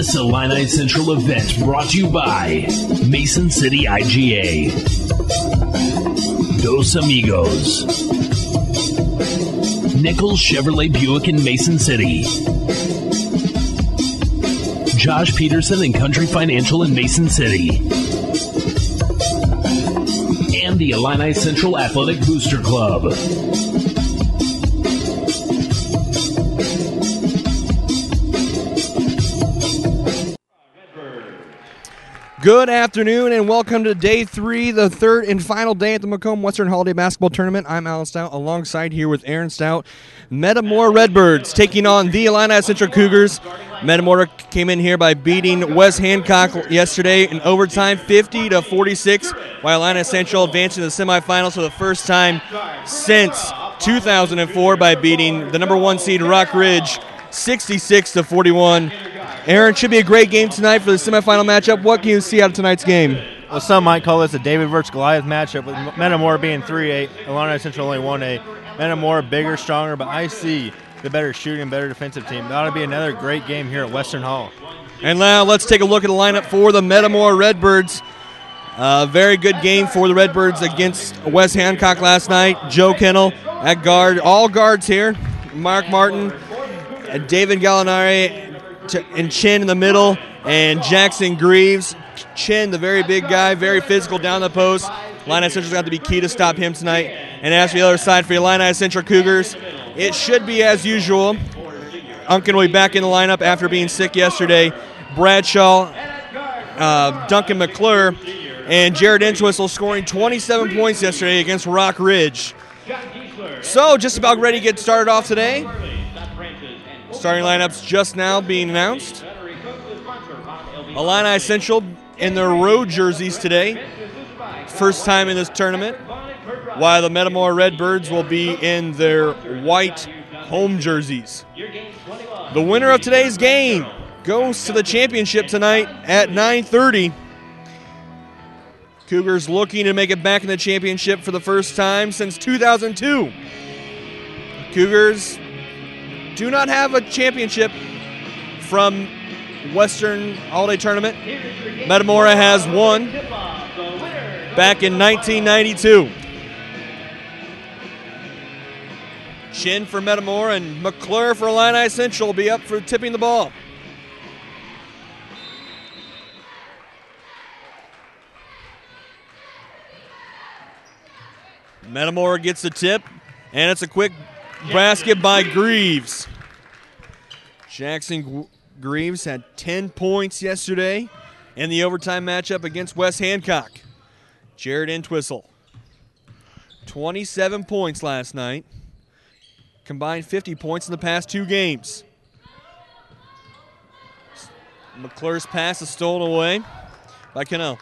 This Illini Central event brought to you by Mason City IGA, Dos Amigos, Nichols Chevrolet Buick in Mason City, Josh Peterson and Country Financial in Mason City, and the Illini Central Athletic Booster Club. Good afternoon and welcome to Day 3, the third and final day at the Macomb-Western Holiday Basketball Tournament. I'm Alan Stout, alongside here with Aaron Stout. Metamora Redbirds taking on the Illini Central Cougars. Metamora came in here by beating West Hancock yesterday in overtime, 50-46, while Illini Central advanced to the semifinals for the first time since 2004 by beating the number 1 seed Rock Ridge, 66-41. Aaron, should be a great game tonight for the semifinal matchup. What can you see out of tonight's game? Well, some might call this a David versus Goliath matchup, with Metamora being 3-8, Illini Central only 1-8. Metamora bigger, stronger, but I see the better shooting, better defensive team. That ought to be another great game here at Western Hall. And now let's take a look at the lineup for the Metamora Redbirds. Very good game for the Redbirds against West Hancock last night. Joe Kennel at guard, all guards here. Mark Martin, David Gallinari, and Chin in the middle, and Jackson Greaves. Chin, the very big guy, very physical down the post. Illini Central's got to be key to stop him tonight. And as for the other side for the Illini Central Cougars, it should be as usual. Unkin will be back in the lineup after being sick yesterday. Bradshaw, Duncan McClure, and Jared Entwistle scoring 27 points yesterday against Rock Ridge. So just about ready to get started off today. Starting lineups just now being announced. Illini Central in their road jerseys today. First time in this tournament. While the Metamora Redbirds will be in their white home jerseys. The winner of today's game goes to the championship tonight at 9:30. Cougars looking to make it back in the championship for the first time since 2002. Cougars do not have a championship from Western Holiday Tournament. Metamora has one back in 1992. Chin for Metamora and McClure for Illini Central will be up for tipping the ball. Metamora gets the tip, and it's a quick basket by Greaves. Jackson Greaves had 10 points yesterday in the overtime matchup against West Hancock. Jared Entwistle, 27 points last night. Combined 50 points in the past 2 games. McClure's pass is stolen away by Cannell.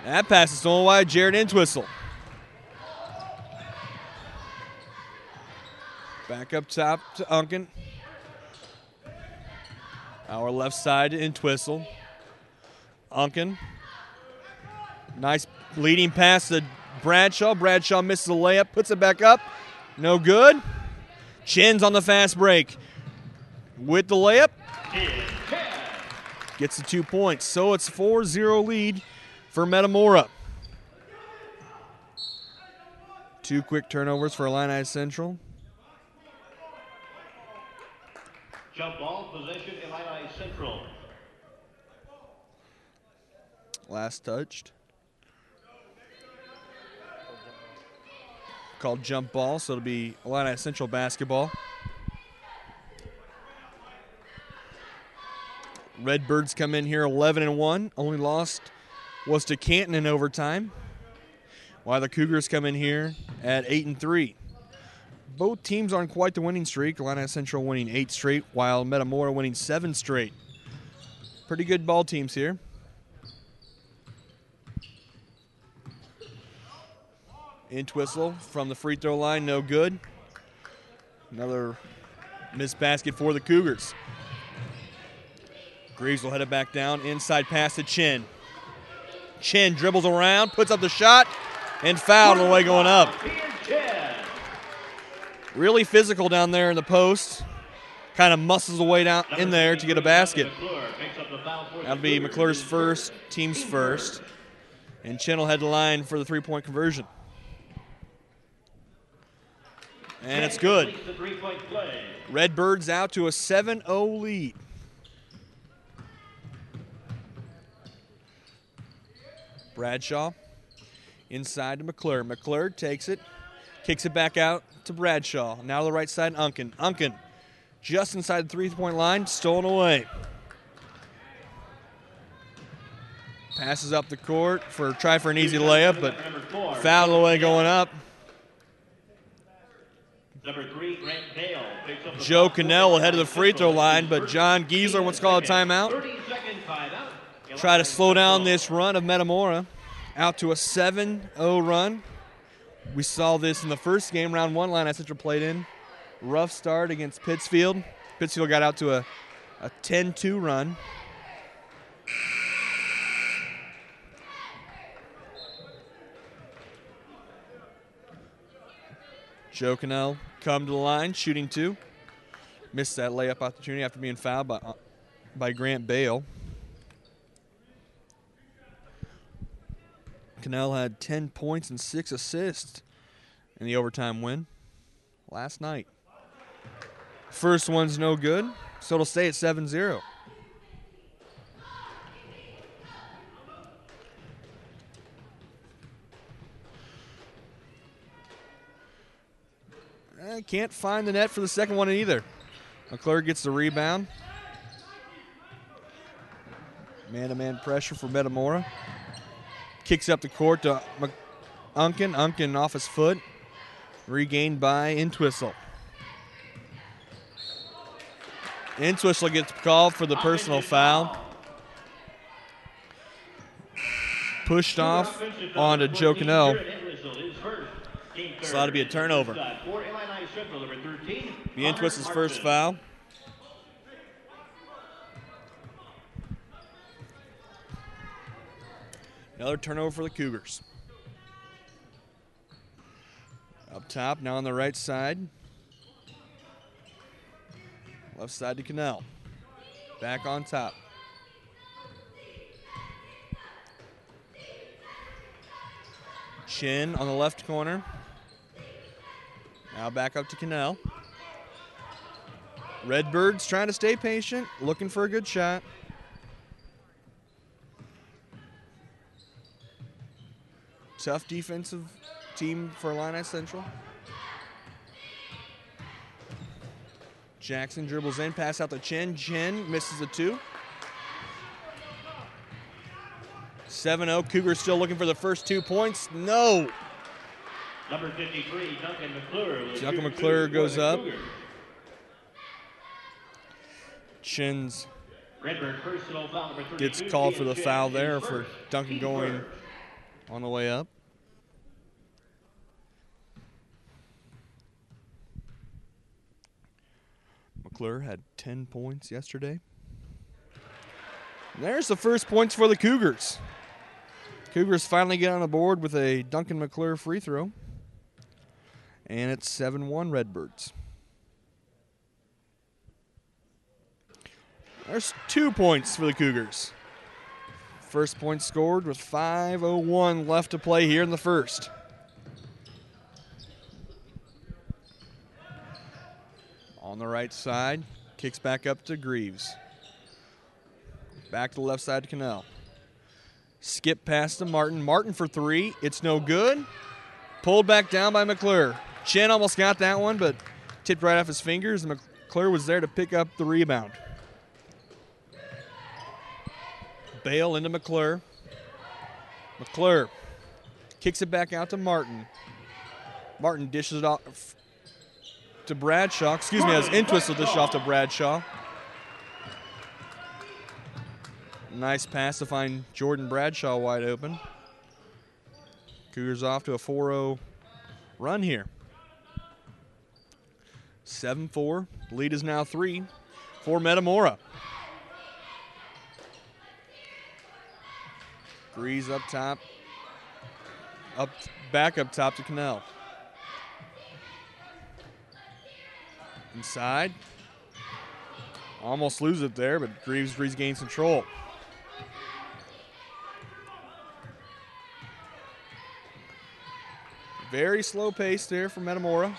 That pass is stolen away by Jared Entwistle. Back up top to Unkin. Our left side to Entwistle. Unkin. Nice leading pass to Bradshaw. Bradshaw misses the layup, puts it back up. No good. Chin's on the fast break. With the layup. Gets the 2 points. So it's 4-0 lead for Metamora. 2 quick turnovers for Illini Central. Jump ball, possession, Illini Central. Last touched. Called jump ball, so it'll be Illini Central basketball. Redbirds come in here 11-1. Only lost was to Canton in overtime. While the Cougars come in here at 8-3. Both teams on quite the winning streak. Illini Central winning 8 straight, while Metamora winning 7 straight. Pretty good ball teams here. Entwistle from the free throw line, no good. Another missed basket for the Cougars. Greaves will head it back down. Inside pass to Chin. Chin dribbles around, puts up the shot, and fouled on the way going up. Really physical down there in the post. kind of muscles away down in there to get a basket. That'll be McClure's first, team's first. And Chin will head the line for the three-point conversion. And it's good. Redbirds out to a 7-0 lead. Bradshaw inside to McClure. McClure takes it, kicks it back out to Bradshaw. Now to the right side, Unkin. Unkin just inside the three-point line, stolen away. Passes up the court try for an easy layup, but foul away going up. Joe Cannell will head to the free throw line, but John Giesler wants to call a timeout. Try to slow down this run of Metamora out to a 7-0 run. We saw this in the first game, round one, Illini Central played in. Rough start against Pittsfield. Pittsfield got out to a 10-2 run. Joe Cannell come to the line, shooting two. Missed that layup opportunity after being fouled by Grant Bale. Cannell had 10 points and 6 assists in the overtime win last night. First one's no good, so it'll stay at 7-0. Can't find the net for the second one either. McClure gets the rebound. Man-to-man pressure for Metamora. Kicks up the court to Unkin. Unkin off his foot. Regained by Entwistle. Entwistle gets called for the personal foul. Pushed off onto Joe Cannell. So that'll be a turnover. Be Entwistle's first foul. Another turnover for the Cougars. Up top, now on the right side. Left side to Cannell. Back on top. Chin on the left corner. Now back up to Cannell. Redbirds trying to stay patient, looking for a good shot. Tough defensive team for Illini Central. Jackson dribbles in, pass out to Chin. Chin misses a two. 7-0, Cougars still looking for the first 2 points. No. Number 53, Duncan McClure. Duncan McClure goes up. Chin's gets called for the foul there for Duncan going on the way up. McClure had 10 points yesterday. And there's the first points for the Cougars. Cougars finally get on the board with a Duncan McClure free throw. And it's 7-1 Redbirds. There's 2 points for the Cougars. First point scored with 5:01 left to play here in the first. On the right side, kicks back up to Greaves. Back to the left side to Cannell. Skip pass to Martin. Martin for three. It's no good. Pulled back down by McClure. Chin almost got that one, but tipped right off his fingers, and McClure was there to pick up the rebound. Bale into McClure. McClure kicks it back out to Martin. Martin dishes it off to Bradshaw. Excuse me, as Entwistle dished off to Bradshaw. Nice pass to find Jordan Bradshaw wide open. Cougars off to a 4-0 run here. 7-4. Lead is now 3 for Metamora. Greaves up top. Back up top to Cannell. Inside. Almost lose it there, but Greaves regains control. Very slow pace there for Metamora.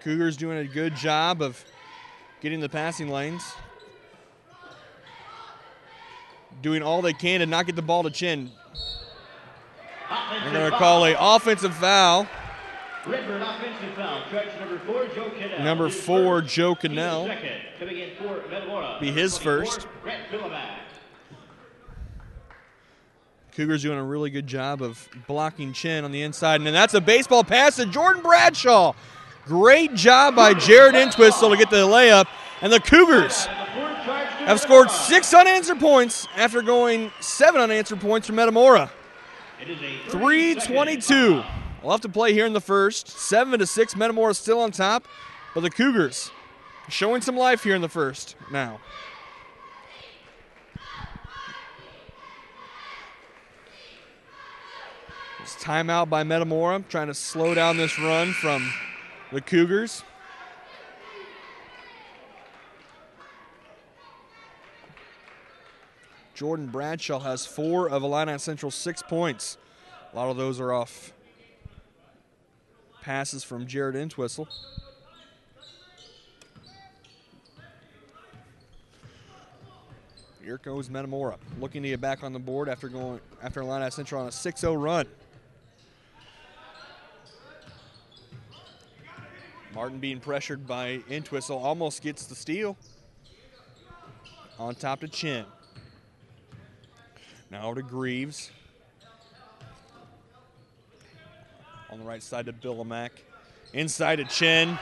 Cougars doing a good job of getting the passing lanes. Doing all they can to not get the ball to Chin. They're going to call an offensive foul. Redbird offensive foul. Charge number 4, Joe Cannell. Number 4, Joe Cannell. Second, coming in for Metamora. Be his first. Cougars doing a really good job of blocking Chin on the inside. And then that's a baseball pass to Jordan Bradshaw. Great job by Jared Entwistle to get the layup. And the Cougars have scored 6 unanswered points after going 7 unanswered points from Metamora. 3:22 left to play here in the first. 7-6, Metamora still on top. But the Cougars showing some life here in the first now. Timeout by Metamora, trying to slow down this run from the Cougars. Jordan Bradshaw has 4 of Illini Central's 6 points. A lot of those are off passes from Jared Entwistle. Here goes Metamora, looking to get back on the board after Illini Central on a 6-0 run. Martin being pressured by Entwistle, almost gets the steal. On top to Chin. Now over to Greaves. On the right side to Billimack. Inside to Chin.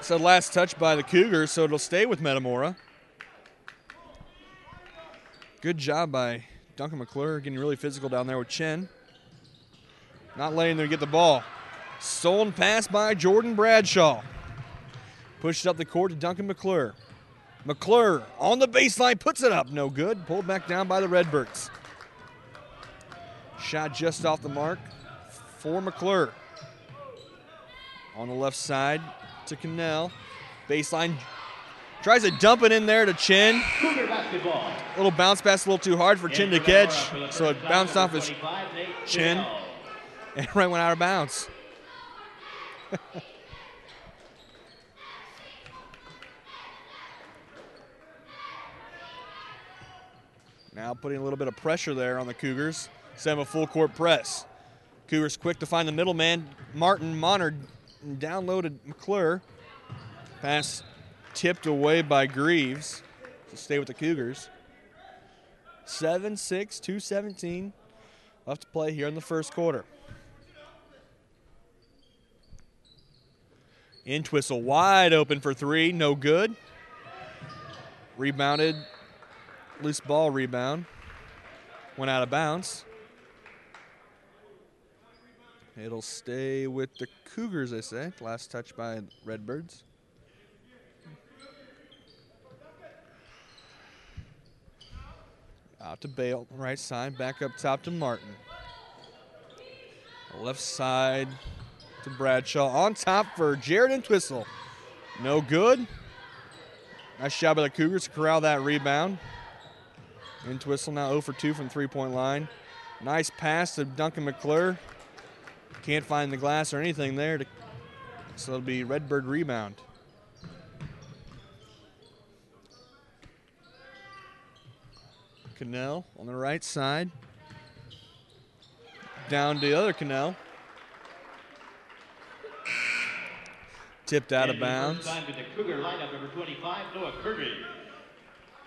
So last touch by the Cougars, so it'll stay with Metamora. Good job by Duncan McClure, getting really physical down there with Chin. Not letting them get the ball. Stolen pass by Jordan Bradshaw. Pushed up the court to Duncan McClure. McClure on the baseline, puts it up. No good. Pulled back down by the Redbirds. Shot just off the mark for McClure. On the left side to Cannell. Baseline. Tries to dump it in there to Chin. Little bounce pass, a little too hard for Chin to catch. So it bounced off his chin and right went out of bounds. Now putting a little bit of pressure there on the Cougars. Set them a full court press. Cougars quick to find the middleman. Martin Monard downloaded McClure. Pass tipped away by Greaves to stay with the Cougars. 7-6, 2:17 left to play here in the first quarter. Entwistle wide open for 3, no good. Rebounded, loose ball rebound. Went out of bounds. It'll stay with the Cougars, they say. Last touch by Redbirds. Out to Bale, right side, back up top to Martin. Left side to Bradshaw. On top for Jared Entwistle. No good. Nice job by the Cougars to corral that rebound. Entwistle now 0 for 2 from three-point line. Nice pass to Duncan McClure. Can't find the glass or anything there, so it'll be Redbird rebound. Cannell on the right side. Down to the other Cannell. Tipped out of bounds.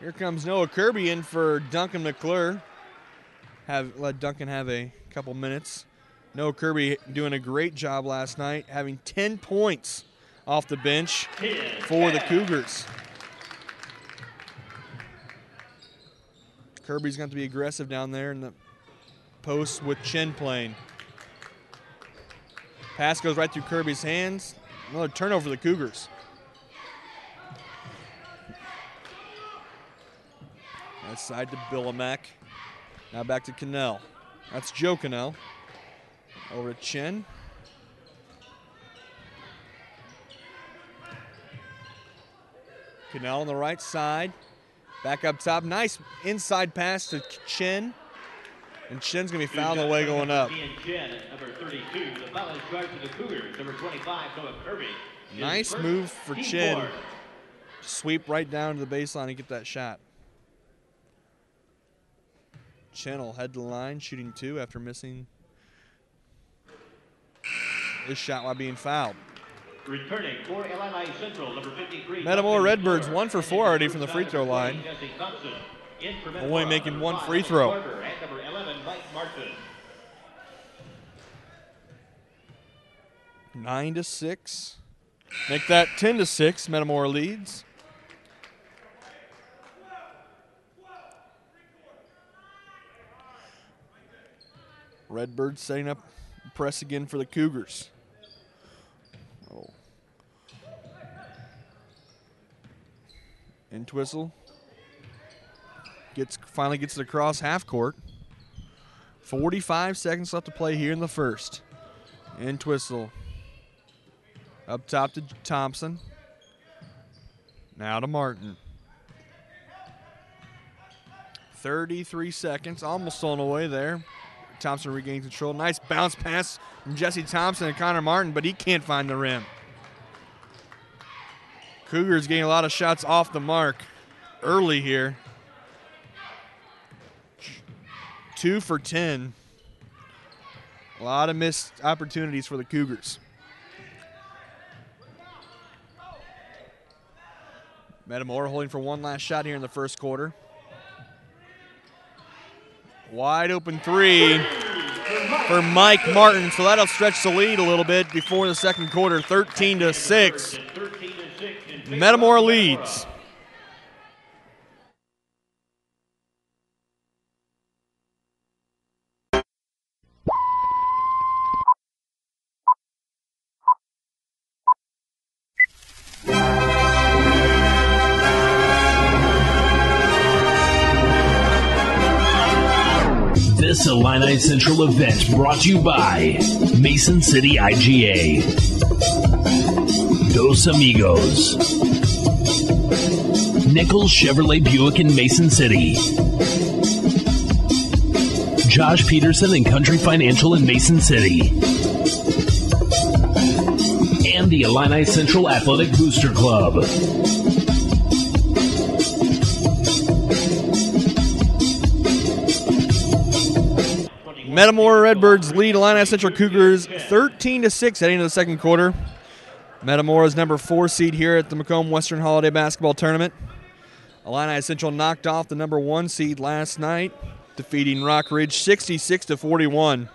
Here comes Noah Kirby in for Duncan McClure. Let Duncan have a couple minutes. Noah Kirby doing a great job last night, having 10 points off the bench for the Cougars. Kirby's going to be aggressive down there in the post with Chin playing. Pass goes right through Kirby's hands. Another turnover for the Cougars. Right side to Billimack. Now back to Cannell. That's Joe Cannell. Over to Chin. Cannell on the right side. Back up top. Nice inside pass to Chin. And Chin's going to be fouled on the way going up. Number 32. The foul is charged to the Cougars. Number 25, Noah Kirby. Nice move for Chin. Sweep right down to the baseline and get that shot. Chin will head to the line, shooting 2 after missing his shot while being fouled. Returning for Illini Central, number 53. Metamora Redbirds 1 for 4 already from the free throw line. Only making 1 free throw. And number 11, Mike Martin. 9-6. Make that 10-6. Metamora leads. Redbirds setting up press again for the Cougars. Oh. Entwistle finally gets it across half court. 45 seconds left to play here in the first. Entwistle up top to Thompson. Now to Martin. 33 seconds, almost stolen away there. Thompson regains control. Nice bounce pass from Jesse Thompson and Connor Martin, but he can't find the rim. Cougars getting a lot of shots off the mark early here. 2 for 10. A lot of missed opportunities for the Cougars. Metamora holding for one last shot here in the first quarter. Wide open 3 for Mike Martin, so that'll stretch the lead a little bit before the second quarter. 13-6. Metamora leads. This Illini Central event brought to you by Mason City IGA, Dos Amigos, Nichols Chevrolet Buick in Mason City, Josh Peterson and Country Financial in Mason City, and the Illini Central Athletic Booster Club. Metamora Redbirds lead Illini Central Cougars 13-6 heading into the second quarter. Metamora's number 4 seed here at the Macomb-Western Holiday Basketball Tournament. Illini Central knocked off the number 1 seed last night, defeating Rock Ridge 66-41.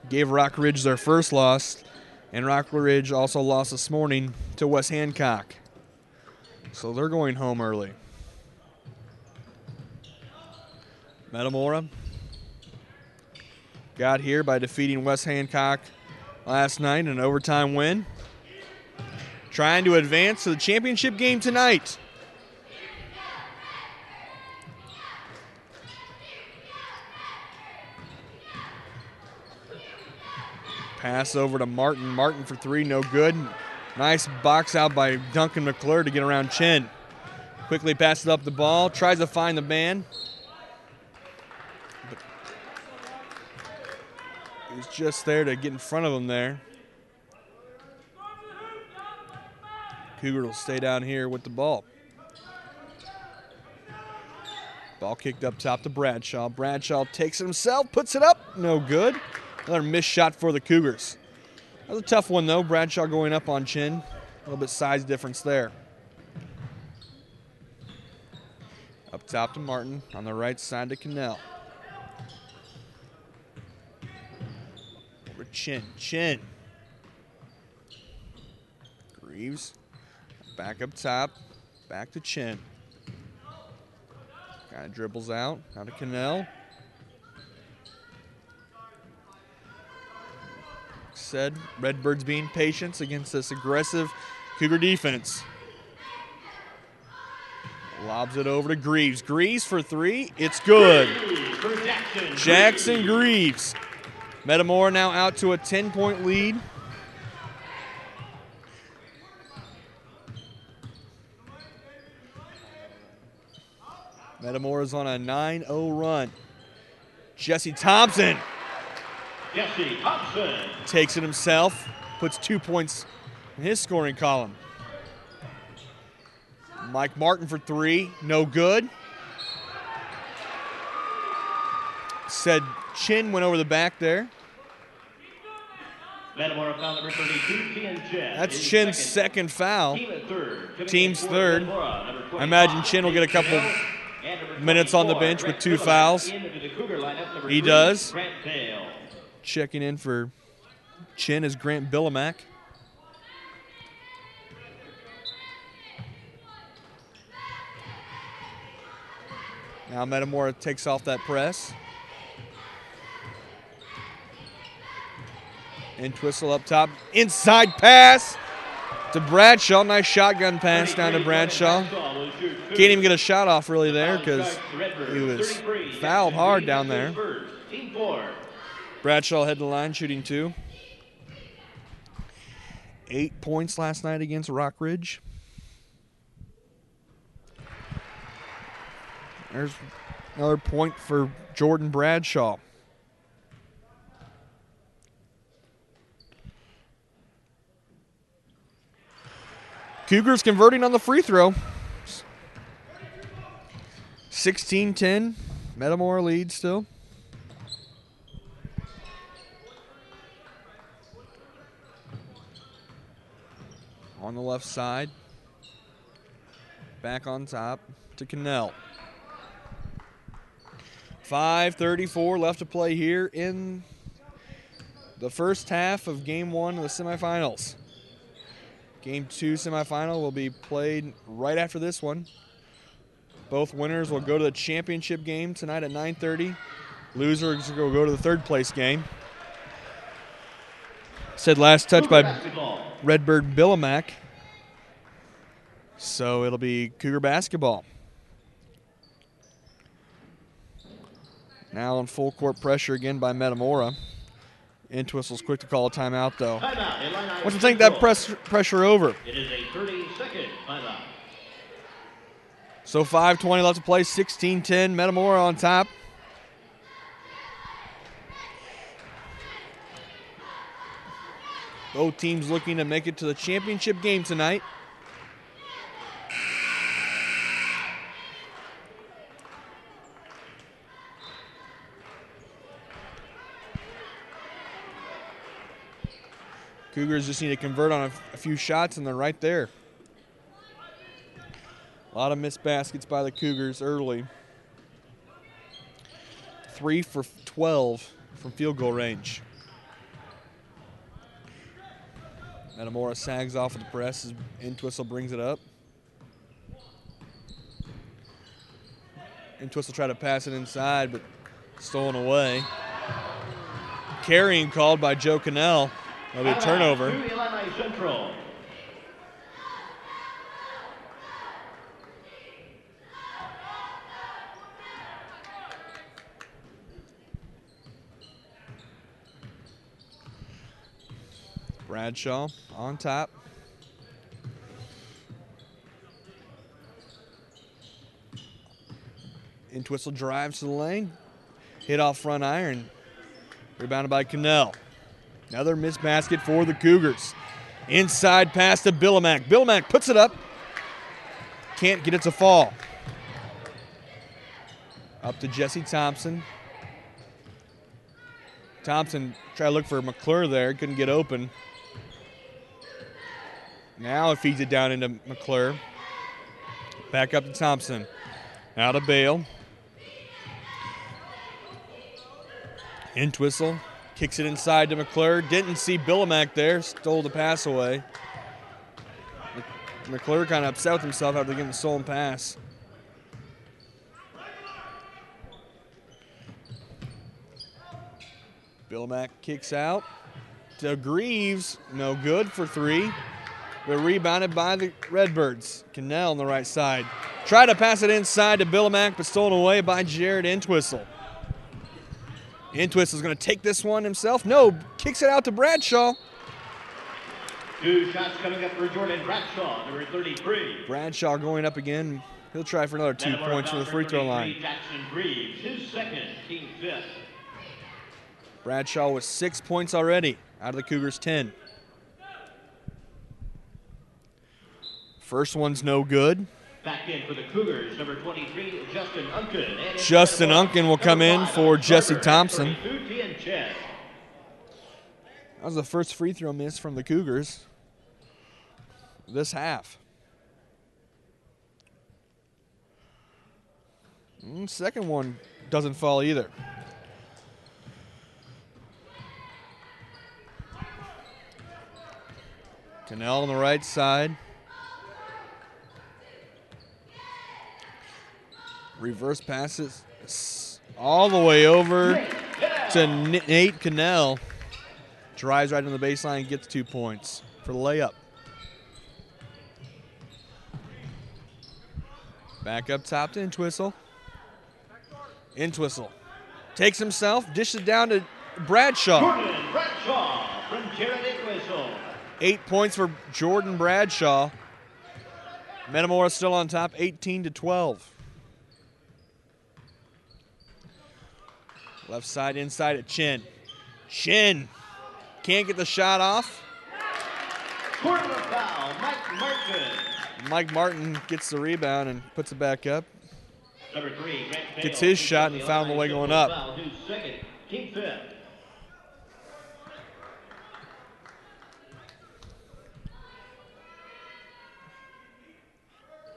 Gave Rock Ridge their first loss, and Rock Ridge also lost this morning to West Hancock. So they're going home early. Metamora got here by defeating West Hancock last night in an overtime win. Trying to advance to the championship game tonight. Pass over to Martin. Martin for 3, no good. Nice box out by Duncan McClure to get around Chin. Quickly passes up the ball, tries to find the man. He's just there to get in front of him there. Cougar will stay down here with the ball. Ball kicked up top to Bradshaw. Bradshaw takes it himself, puts it up, no good. Another missed shot for the Cougars. That was a tough one though. Bradshaw going up on Chin. A little bit size difference there. Up top to Martin. On the right side to Cannell. Over Chin. Chin. Greaves. Back up top. Back to Chin. Kind of dribbles out. Now to Cannell. Said Redbirds being patient against this aggressive Cougar defense. Lobs it over to Greaves. Greaves for 3. It's good. Jackson Greaves. Metamora now out to a 10-point lead. Metamora's on a 9-0 run. Jesse Thompson. Jesse Thompson. Takes it himself, puts 2 points in his scoring column. Mike Martin for 3, no good. Said Chin went over the back there. Metamora foul number 32, Chin. That's Chin's second foul. Third. Team's third. Metamora, I imagine Chin will get a couple minutes on the bench with 2 fouls. He does. Checking in for Chin is Grant Billimack. Now Metamora takes off that press. And Twistle up top. Inside pass to Bradshaw. Nice shotgun pass down to Bradshaw. Can't even get a shot off really there because he was fouled hard down there. Bradshaw head to the line shooting 2. 8 points last night against Rock Ridge. There's another point for Jordan Bradshaw. Cougars converting on the free throw. 16-10. Metamora leads still. On the left side. Back on top to Cannell. 5:34 left to play here in the first half of Game 1 of the semifinals. Game 2 semifinal will be played right after this one. Both winners will go to the championship game tonight at 9:30. Losers will go to the third place game. Said last touch by Redbird Billimack. So it'll be Cougar basketball. Now on full court pressure again by Metamora. Entwistle's quick to call a timeout, though. What do you think that pressure over? It is a 30-second timeout. So 5:20 left to play, 16-10. Metamora on top. Both teams looking to make it to the championship game tonight. Cougars just need to convert on a few shots, and they're right there. A lot of missed baskets by the Cougars early. 3 for 12 from field goal range. Metamora sags off of the press as Entwistle brings it up. Entwistle tried to pass it inside, but stolen away. Carrying called by Joe Cannell. That'll be a turnover. Illini Central. Bradshaw on top. Entwistle drives to the lane. Hit off front iron. Rebounded by Cannell. Another missed basket for the Cougars. Inside pass to Billimack. Billimack puts it up. Can't get it to fall. Up to Jesse Thompson. Thompson tried to look for McClure there. Couldn't get open. Now it feeds it down into McClure. Back up to Thompson. Out of Bale. Entwistle. Kicks it inside to McClure. Didn't see Billimack there. Stole the pass away. McClure kind of upset with himself after getting the stolen pass. Billimack kicks out to Greaves. No good for 3. But rebounded by the Redbirds. Cannell on the right side. Tried to pass it inside to Billimack, but stolen away by Jared Entwistle. Entwistle's going to take this one himself. No, kicks it out to Bradshaw. 2 shots coming up for Jordan Bradshaw, number 33. Bradshaw going up again He'll try for another 2 points from the free throw line. Jackson Greaves, his second, team fifth. Bradshaw with 6 points already out of the Cougars' 10. First one's no good. Back in for the Cougars, number 23, Justin Unken. Justin Unken will come in for Jesse Thompson. That was the first free throw miss from the Cougars this half. Second one doesn't fall either. Cannell on the right side. Reverse passes all the way over to Nate Cannell. Drives right on the baseline, gets 2 points for the layup. Back up top to Entwistle. Entwistle takes himself, dishes down to Bradshaw. Jordan Bradshaw from Jared Entwistle. 8 points for Jordan Bradshaw. Metamora still on top, 18-12. Left side inside at Chin. Chin can't get the shot off. Quarter foul, Mike Martin. Mike Martin gets the rebound and puts it back up. Number 3, Grant Bale, gets his shot and found the way going up. Foul, who's second, team fifth.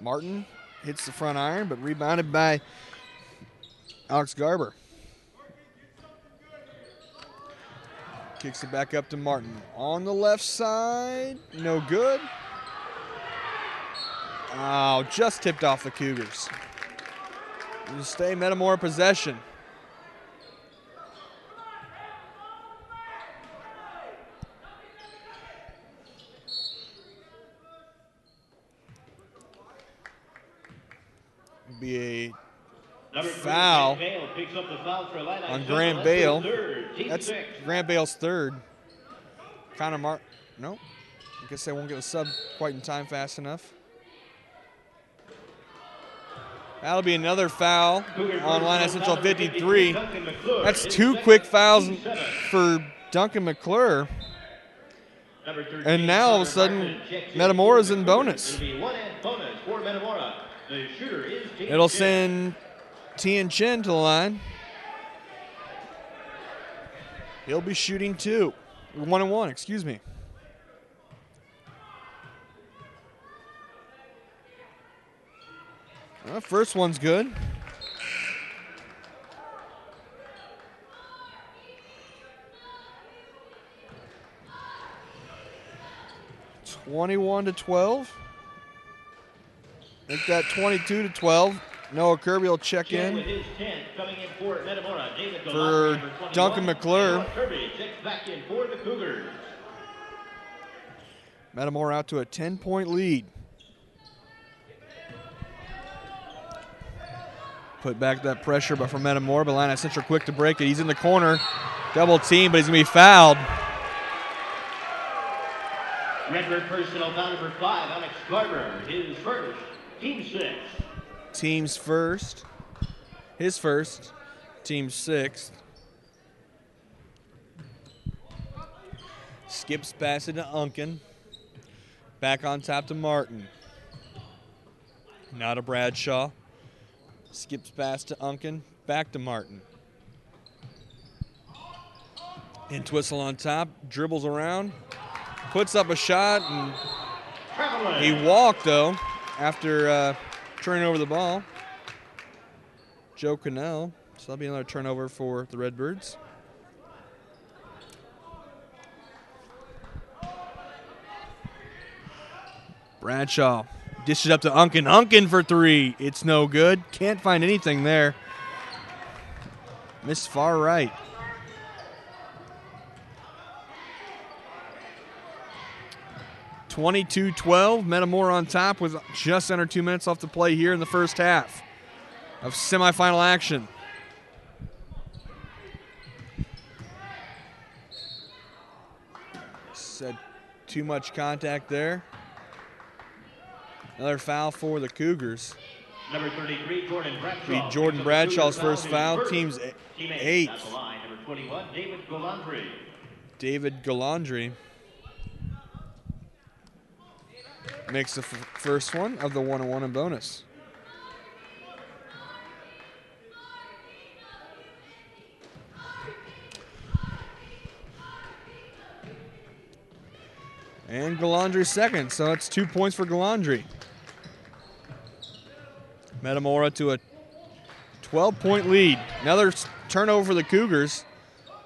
Martin hits the front iron, but rebounded by Alex Garber. Kicks it back up to Martin. On the left side, no good. Oh, just tipped off the Cougars. It'll stay Metamora possession. Be a foul on Grant Bale. That's Grant Bale's third. Connor no. I guess they won't get a sub quite in time fast enough. That'll be another foul on line at Central 53. That's 2 quick fouls for Duncan McClure. And now all of a sudden, Metamora's in bonus. It'll send Tian Chen to the line. He'll be shooting 2. 1-1, excuse me. Well, first one's good. (21-12). Make that 22-12. Noah Kirby will check in for Duncan McClure. Metamora out to a 10-point lead. Put back that pressure, but from Metamora, but Illini Central quick to break it. He's in the corner, double team, but he's going to be fouled. Redbird personal foul number 5, Alex Garber, his first, team 6. Team's first. His first. Team's sixth. Skips pass it to Unken. Back on top to Martin. Now to Bradshaw. Skips pass to Unken. Back to Martin. Entwistle on top. Dribbles around. Puts up a shot. And he walked, though, after turning over the ball. Joe Cannell. So that'll be another turnover for the Redbirds. Bradshaw dishes up to Unken. Unken for 3. It's no good. Can't find anything there. Missed far right. (22-12). Metamora on top with just under 2 minutes left to play here in the first half of semifinal action. Said too much contact there. Another foul for the Cougars. Number 33, Jordan Bradshaw. Be Jordan Bradshaw's first foul. Team's eighth. At the line, number 21, David Golandry. David Golandry makes the first one of the 1-on-1 and bonus. And Golandry second, so that's 2 points for Golandry. Metamora to a 12-point lead. Another turnover for the Cougars.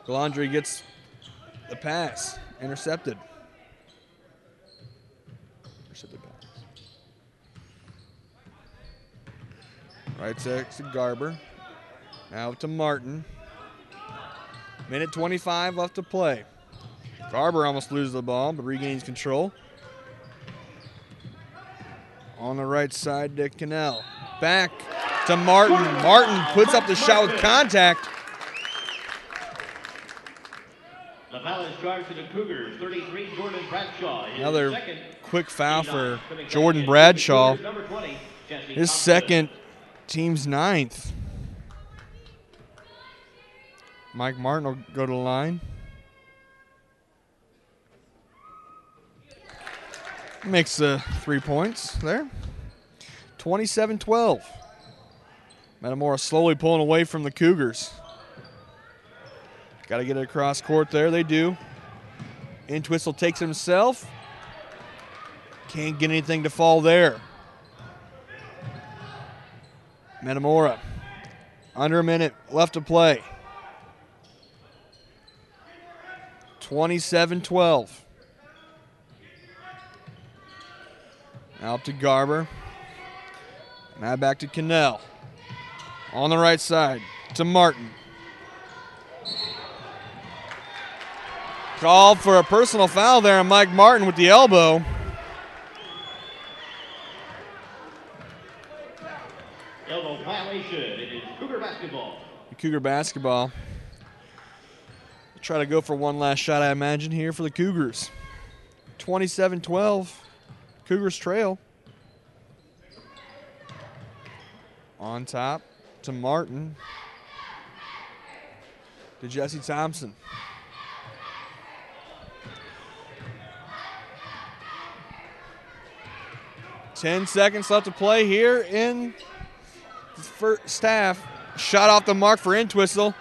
Golandry gets the pass, intercepted. Intercepted pass. Right side to Garber. Now to Martin. Minute 25 left to play. Garber almost loses the ball, but regains control. On the right side to Cannell. Back to Martin. Martin puts up the shot with contact. The foul is charged to the Cougars. 33, Jordan Bradshaw. Another quick foul for Jordan Bradshaw. His second, team's ninth. Mike Martin will go to the line. Makes 3 points there. 27-12. Metamora slowly pulling away from the Cougars. Got to get it across court there. They do. Entwistle takes himself. Can't get anything to fall there. Metamora. Under a minute left to play. 27-12. Out to Garber. Now back to Cannell. On the right side to Martin. Called for a personal foul there on Mike Martin with the elbow. Elbow violation. It is Cougar basketball. Cougar basketball. Try to go for one last shot, I imagine, here for the Cougars. 27-12. Cougars trail. On top to Martin. To Jesse Thompson. Ten seconds left to play here in the first half. Shot off the mark for Entwistle.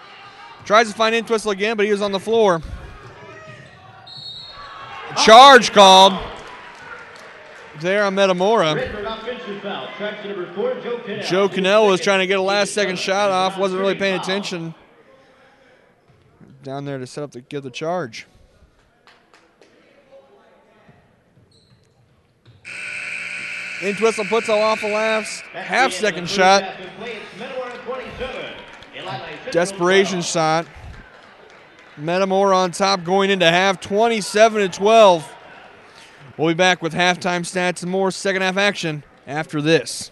Tries to find Entwistle again, but he was on the floor. Charge called there on Metamora. Joe Cannell was trying to get a last-second shot off. Wasn't really paying attention. Down there to set up to give the charge. Entwistle puts off a last half-second shot. Desperation shot. Metamora on top going into half, 27-12. We'll be back with halftime stats and more second half action after this.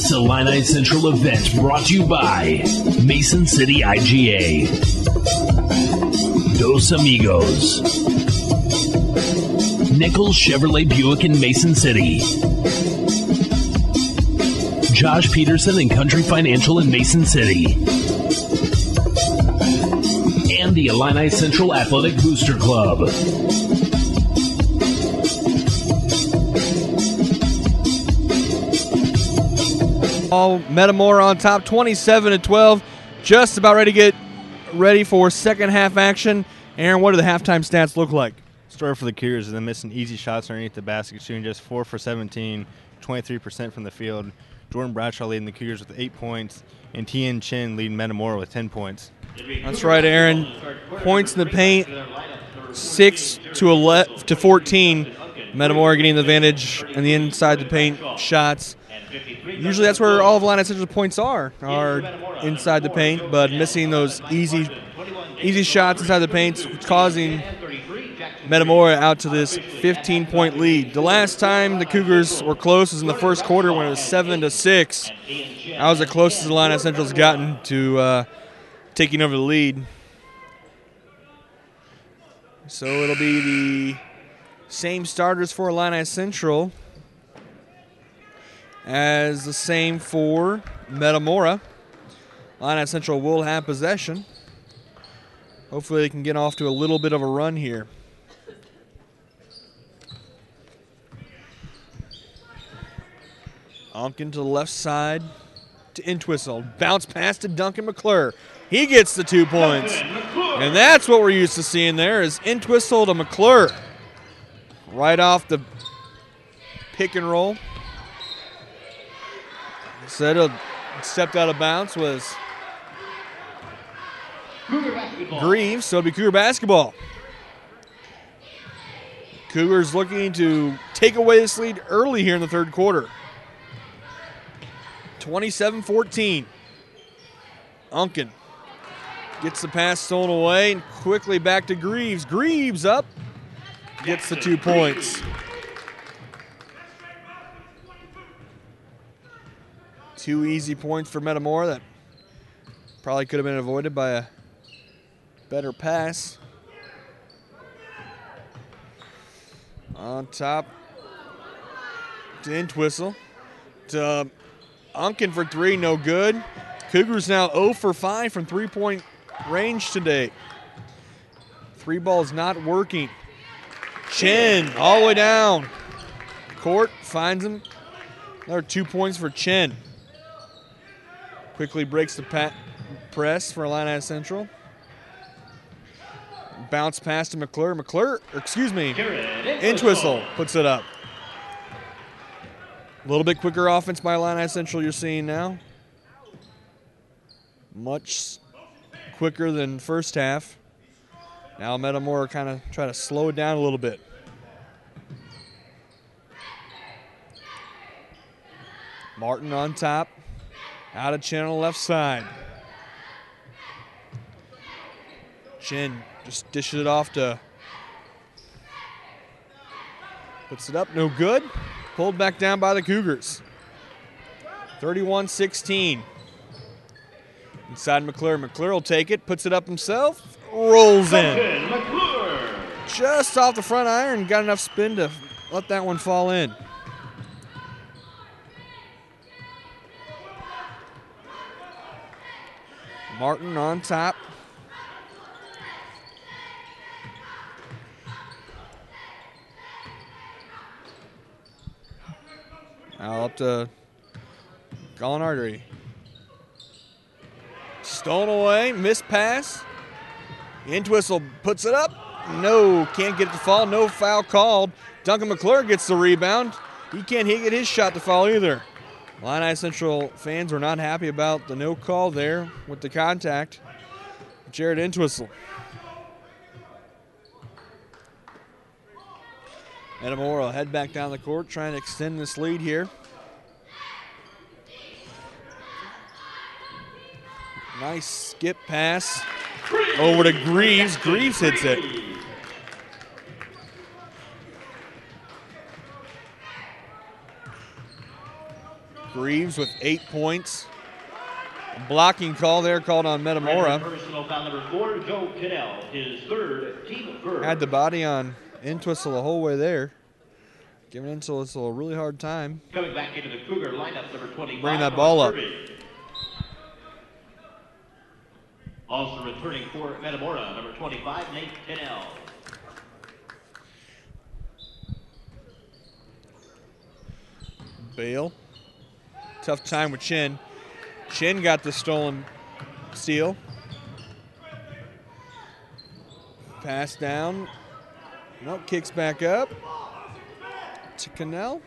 This Illini Central event brought to you by Mason City IGA, Dos Amigos, Nichols Chevrolet Buick in Mason City, Josh Peterson and Country Financial in Mason City, and the Illini Central Athletic Booster Club. Metamora on top, 27-12. Just about ready to get ready for second half action. Aaron, what do the halftime stats look like? Story for the Cougars is them missing easy shots underneath the basket, shooting just 4 for 17, 23% from the field. Jordan Bradshaw leading the Cougars with 8 points, and Tien Chin leading Metamora with 10 points. That's right, Aaron. Points in the paint, 6 to 14. Metamora getting the advantage in the inside the paint shots. Usually that's where all of Illini Central's points are inside the paint, but missing those easy shots inside the paint, causing Metamora out to this 15-point lead. The last time the Cougars were close was in the first quarter when it was 7-6. That was the closest Illini Central's gotten to taking over the lead. So it'll be the same starters for Illini Central as the same for Metamora. Illini Central will have possession. Hopefully they can get off to a little bit of a run here. Onken to the left side to Entwistle. Bounce pass to Duncan McClure. He gets the 2 points. And that's what we're used to seeing there is Entwistle to McClure. Right off the pick and roll. Instead of stepped out of bounds was Greaves, so it'll be Cougar basketball. Cougars looking to take away this lead early here in the third quarter. 27-14. Unken gets the pass stolen away and quickly back to Greaves. Greaves up, gets the 2 points. 2 easy points for Metamora that probably could have been avoided by a better pass. On top to Entwistle. To Unken for 3, no good. Cougars now 0 for 5 from 3-point range today. 3 ball's not working. Chen all the way down. Court finds him. Another 2 points for Chen. Quickly breaks the press for Illini Central. Bounce pass to McClure. Entwistle puts it up. A little bit quicker offense by Illini Central you're seeing now. Much quicker than first half. Now Metamora kind of try to slow it down a little bit. Martin on top. Out of Chen on the left side. Chen just dishes it off to. Puts it up, no good. Pulled back down by the Cougars. 31-16. Inside McClure. McClure will take it, puts it up himself, rolls in. Just off the front iron, got enough spin to let that one fall in. Martin on top. Now up to Gallinardi. Stolen away, missed pass. Entwistle puts it up. No, can't get it to fall. No foul called. Duncan McClure gets the rebound. He can't get his shot to fall either. Illini Central fans were not happy about the no call there with the contact. Jared Entwistle. Metamora will head back down the court, trying to extend this lead here. Nice skip pass over to Greaves. Greaves hits it. Greaves with 8 points. Blocking call there called on Metamora. Personal foul number 4, Joe Cannell, his third, team first. Had the body on Entwistle the whole way there. Giving Entwistle a really hard time. Coming back into the Cougar lineup, number 25. Bringing that ball up. Also returning for Metamora, number 25, Nate Cannell. Bale. Tough time with Chin. Chin got the stolen steal. Pass down. Nope, kicks back up to Cannell.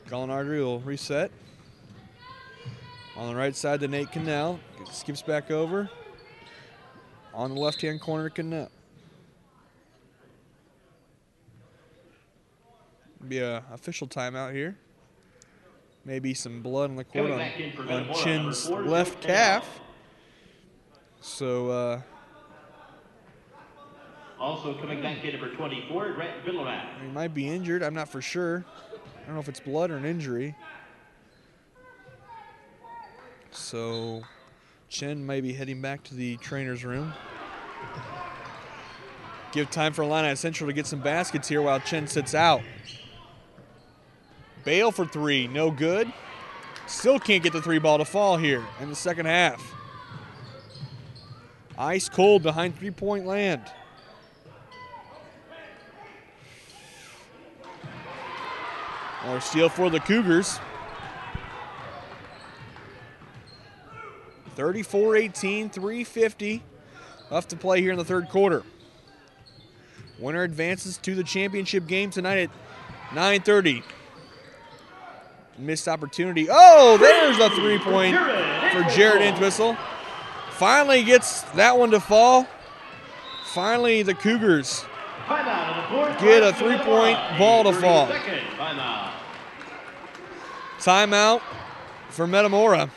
Gallinardi will reset. On the right side to Nate Cannell. Skips back over. On the left-hand corner to Cannell. Be a official timeout here. Maybe some blood on the court on Chin's left calf. So also coming back in number 24, Grant Biddleman. He might be injured. I'm not for sure. I don't know if it's blood or an injury. So Chin may be heading back to the trainer's room. Give time for Illini Central to get some baskets here while Chin sits out. Bale for 3, no good. Still can't get the 3 ball to fall here in the second half. Ice cold behind 3-point land. Another steal for the Cougars. 34-18, 3:50 left to play here in the third quarter. Winner advances to the championship game tonight at 9:30. Missed opportunity. Oh, there's a 3-point for Jared Entwistle. Finally gets that one to fall. Finally, the Cougars get a 3-point ball to fall. Timeout for Metamora.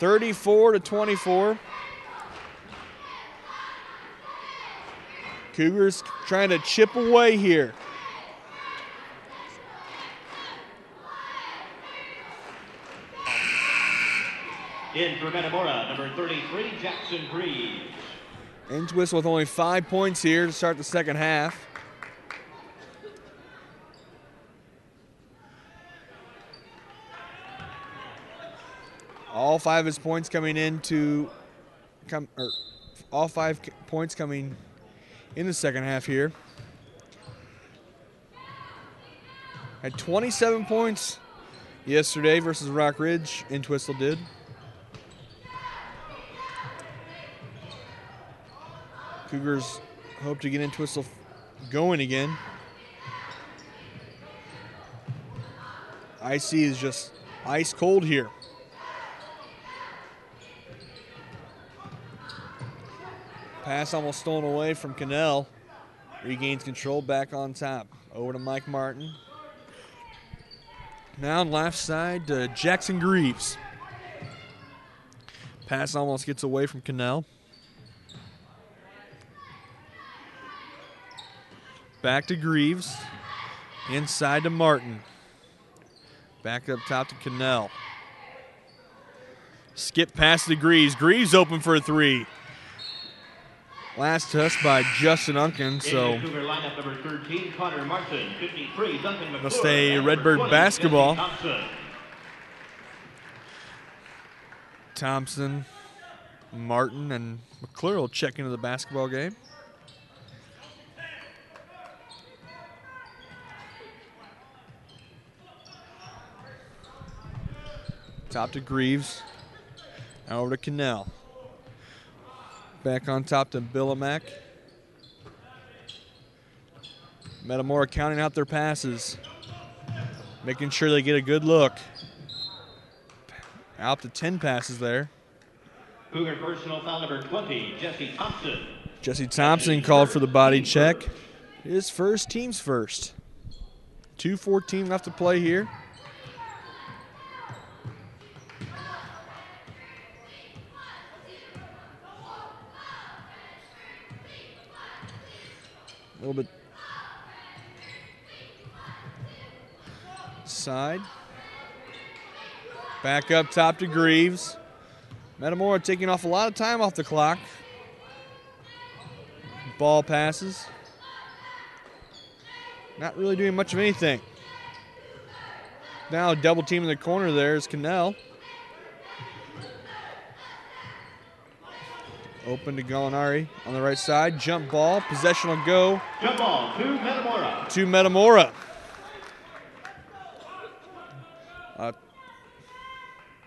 34-24. Cougars trying to chip away here. In for Metamora, number 33, Jackson Greaves. Entwistle with only 5 points here to start the second half. All 5 of his points coming all 5 points coming in the second half here. Had 27 points yesterday versus Rock Ridge. Entwistle did. Cougars hope to get Entwistle going again. IC is just ice cold here. Pass almost stolen away from Cannell. Regains control, back on top. Over to Mike Martin. Now on left side to Jackson Greaves. Pass almost gets away from Cannell. Back to Greaves. Inside to Martin. Back up top to Cannell. Skip past to Greaves. Greaves open for a 3. Last touch by Justin Unkin, so it'll stay Redbird basketball. Thompson, Martin, and McClure will check into the basketball game. Top to Greaves. Now over to Cannell. Back on top to Billimack. Metamora counting out their passes. Making sure they get a good look. Out to 10 passes there. Cougar personal foul number 20, Jesse Thompson. Jesse Thompson called for the body check. His first, team's first. 2:14 left to play here. A little bit side. Back up top to Greaves. Metamora taking off a lot of time off the clock. Ball passes. Not really doing much of anything. Now double team in the corner there is Cannell. Open to Gallinari on the right side. Jump ball. Possession will go. Jump ball to Metamora. To Metamora.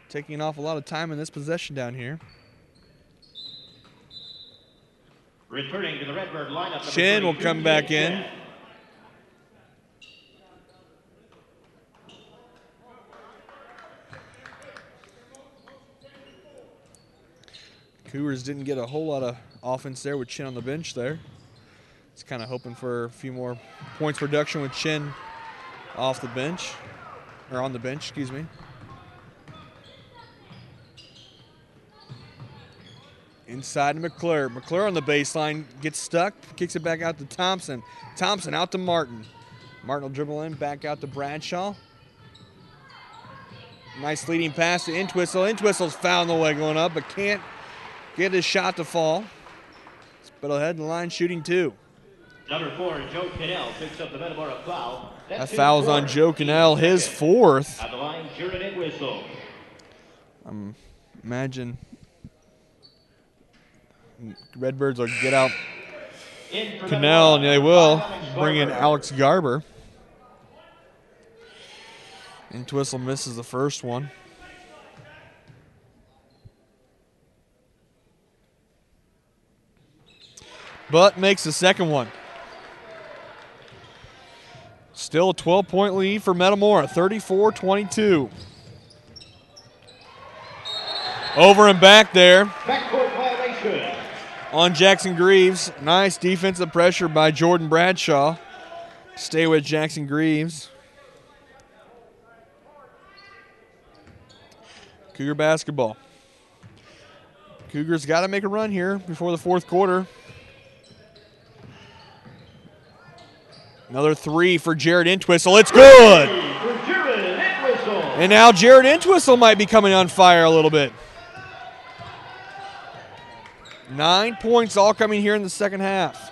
Taking off a lot of time in this possession down here. Returning to the Redbird lineup. Chin will come back in. Cougars didn't get a whole lot of offense there with Chin on the bench there. It's kind of hoping for a few more points production with Chin off the bench, or on the bench, excuse me. Inside to McClure. McClure on the baseline, gets stuck, kicks it back out to Thompson. Thompson out to Martin. Martin will dribble in, back out to Bradshaw. Nice leading pass to Entwistle. Entwistle's fouled in the way going up, but can't get his shot to fall. Spittle in the line shooting 2. Number 4, Joe Cannell picks up the Metamora foul. That foul's on Joe Cannell, his 4th. At the line, Jared Entwistle. Imagine Redbirds will get out Cannell, and they will bring in Alex Garber. Entwistle misses the first one. But makes the second one. Still a 12-point lead for Metamora, 34-22. Over and back there. Backcourt violation. On Jackson Greaves. Nice defensive pressure by Jordan Bradshaw. Stay with Jackson Greaves. Cougar basketball. Cougars got to make a run here before the fourth quarter. Another 3 for Jared Entwistle. It's good. And now Jared Entwistle might be coming on fire a little bit. 9 points all coming here in the second half.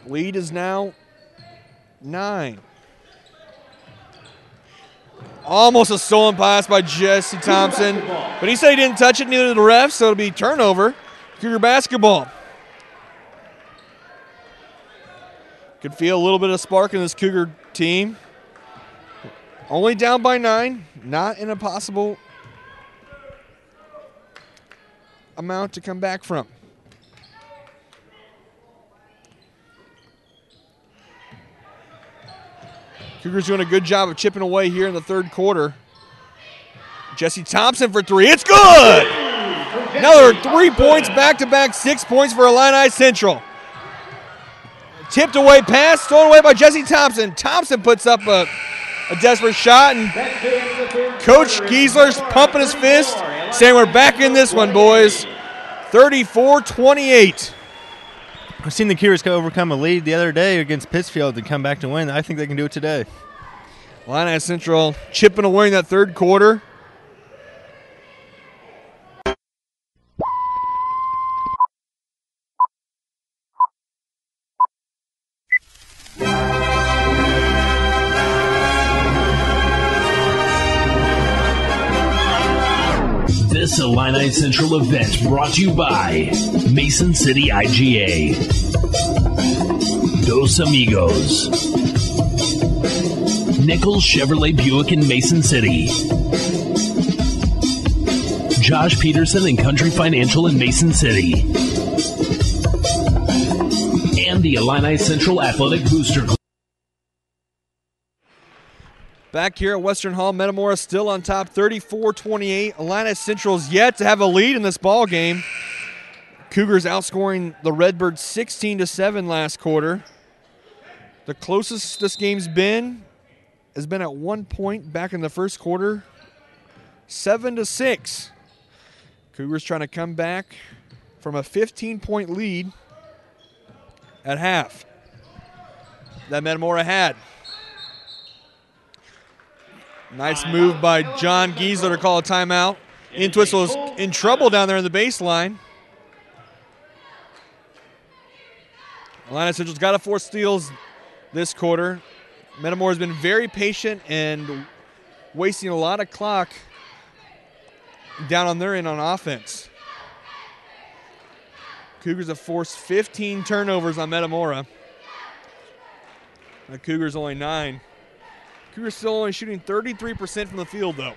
Lead is now 9. Almost a stolen pass by Jesse Thompson. But he said he didn't touch it, neither did the refs, so it'll be turnover. Cougar basketball. Could feel a little bit of spark in this Cougar team. Only down by 9. Not an impossible amount to come back from. Cougars doing a good job of chipping away here in the third quarter. Jesse Thompson for 3. It's good! Another 3 points, back-to-back 6 points for Illini Central. Tipped away pass, stolen away by Jesse Thompson. Thompson puts up a desperate shot, and Coach Giesler's pumping his fist, saying we're back in this one, boys. 34-28. I've seen the Cougars overcome a lead the other day against Pittsfield and come back to win. I think they can do it today. Illini Central chipping away in that third quarter. This Illini Central event brought to you by Mason City IGA, Dos Amigos, Nichols Chevrolet Buick in Mason City, Josh Peterson and Country Financial in Mason City, and the Illini Central Athletic Booster Club. Back here at Western Hall, Metamora still on top, 34-28. Illini Central's yet to have a lead in this ball game. Cougars outscoring the Redbirds 16-7 last quarter. The closest this game's been has been at 1 point back in the first quarter, 7-6. Cougars trying to come back from a 15-point lead at half. that Metamora had. Nice move by John Giesler to call a timeout. Entwistle is in trouble down there in the baseline. Illini Central's got to force steals this quarter. Metamora has been very patient and wasting a lot of clock down on their end on offense. Cougars have forced 15 turnovers on Metamora. The Cougars only 9. Cougars still only shooting 33% from the field, though.